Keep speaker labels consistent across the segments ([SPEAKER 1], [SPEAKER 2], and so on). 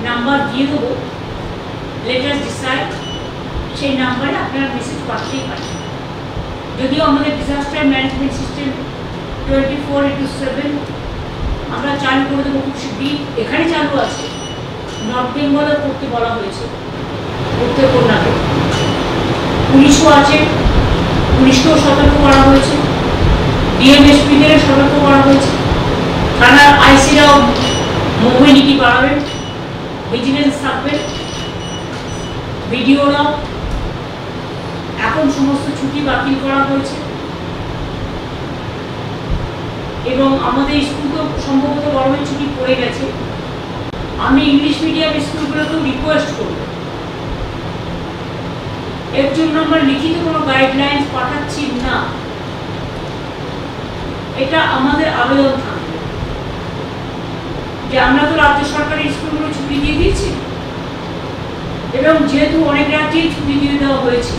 [SPEAKER 1] Number দিয়ে দেবো, let us decide, সেই নাম্বারে আপনারা মেসেজ পাঠাতেই পারেন। যদিও আমাদের ডিজাস্টার ম্যানেজমেন্ট সিস্টেম 24/7 আমরা চালু করে দেবো খুব শীঘ্রই। এখানে চালু আছে, নর্থ বেঙ্গলও করতে বলা হয়েছে, করতে কন্যাকে। পুলিশও আছে, পুলিশকেও সতর্ক করা হয়েছে, ডিএমএসপিদেরও সতর্ক করা হয়েছে, থানার আইসিরাও মোবিলিটি বাড়াবেন, ভিজিলেন্স থাকবেন, ভিডিওরাও। এখন সমস্ত ছুটি বাতিল করা হয়েছে এবং আমাদের স্কুল তো সম্ভবত গরমের ছুটি পড়ে গেছে। আমি ইংলিশ মিডিয়াম স্কুলগুলোকেও রিকোয়েস্ট করব, এর জন্য আমরা লিখিত কোনো গাইডলাইন্স পাঠাচ্ছি না, এটা আমাদের আবেদন থাকবে যে আমরা তো রাজ্য সরকারের স্কুলগুলো ছুটি দিয়ে দিয়েছি এবং যেহেতু অনেক রাজ্যেই ছুটি দিয়ে দেওয়া হয়েছে,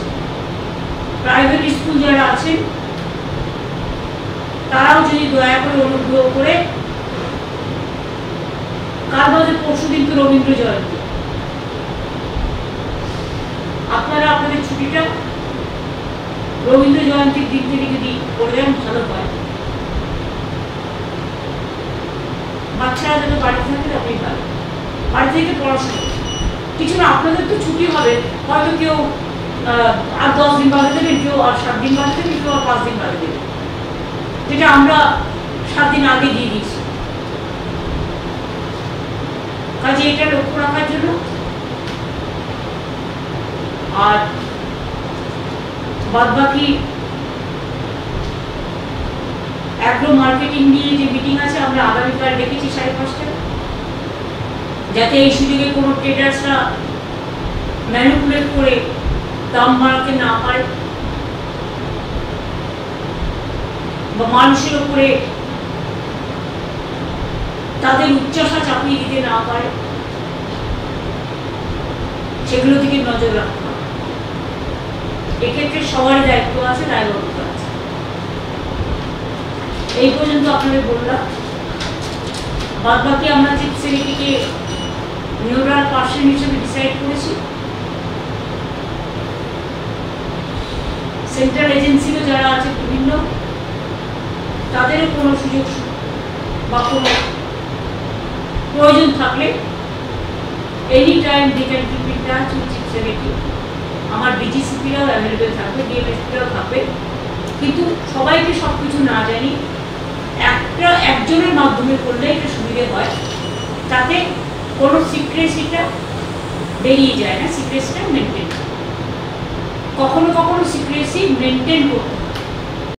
[SPEAKER 1] প্রাইভেট স্কুল যারা আছেন তারাও যদি দয়া করে অনুগ্রহ করে, কাল বাদে পরশু দিন তো রবীন্দ্র জয়ন্তী, আপনারা আপনাদের ছুটিটা রবীন্দ্র জয়ন্তীর দিক থেকে যদি করে দেন ভালো হয়। বাচ্চারা যাতে বাড়িতে থাকে তাতেই ভালো, বাড়ি থেকে পড়াশোনা কিছু না। আপনাদের তো ছুটি হবে, হয়তো কেউ আর 10 দিন বাদে দেবেন, কেউ আর 7 দিন বাদে দেবেন, কেউ আর 5 দিন বাদে দেবেন, যেটা আমরা 7 দিন আগে দিয়ে দিয়েছি। কাজে এটা লক্ষ্য রাখার জন্য। আর বাদ বাকি অ্যাগ্রো মার্কেটিং নিয়ে যে মিটিং আছে আমরা আগামীকাল ডেকেছি 5:30টায়, যাতে এই সুযোগে কোনো ট্রেডার্সরা ম্যানিপুলেট করে দাম বাড়াতে না পারে বা মানুষের উপরে তাদের উচ্চাসা চাপিয়ে দিতে না পারে, সেগুলো থেকে নজর রাখতে হবে। এক্ষেত্রে সবারই দায়িত্ব আছে, দায়বদ্ধতা আছে। এই পর্যন্ত আপনাদের বললাম। বাদ বাকি আমরা চিফ সেক্রেটারিকে নিউরাল পার্সন হিসেবে ডিসাইড করেছি। সেন্ট্রাল এজেন্সিরও যারা আছে বিভিন্ন, তাদেরও কোনো সুযোগ বা কোনো প্রয়োজন থাকলে any time they can keep in touch with chief secretary. আমার ডিজিসিপিরাও অ্যাভেলেবেল থাকবে, ডিএমএসপিরাও থাকবে, কিন্তু সবাইকে সব কিছু না জানি একজনের মাধ্যমে করলে এটা সুবিধে হয়, তাতে কোনো সিক্রেসিটা বেরিয়ে যায় না, সিক্রেসিটা মেনটেন। কখনো কখনো সিক্রেসি মেনটেন করতে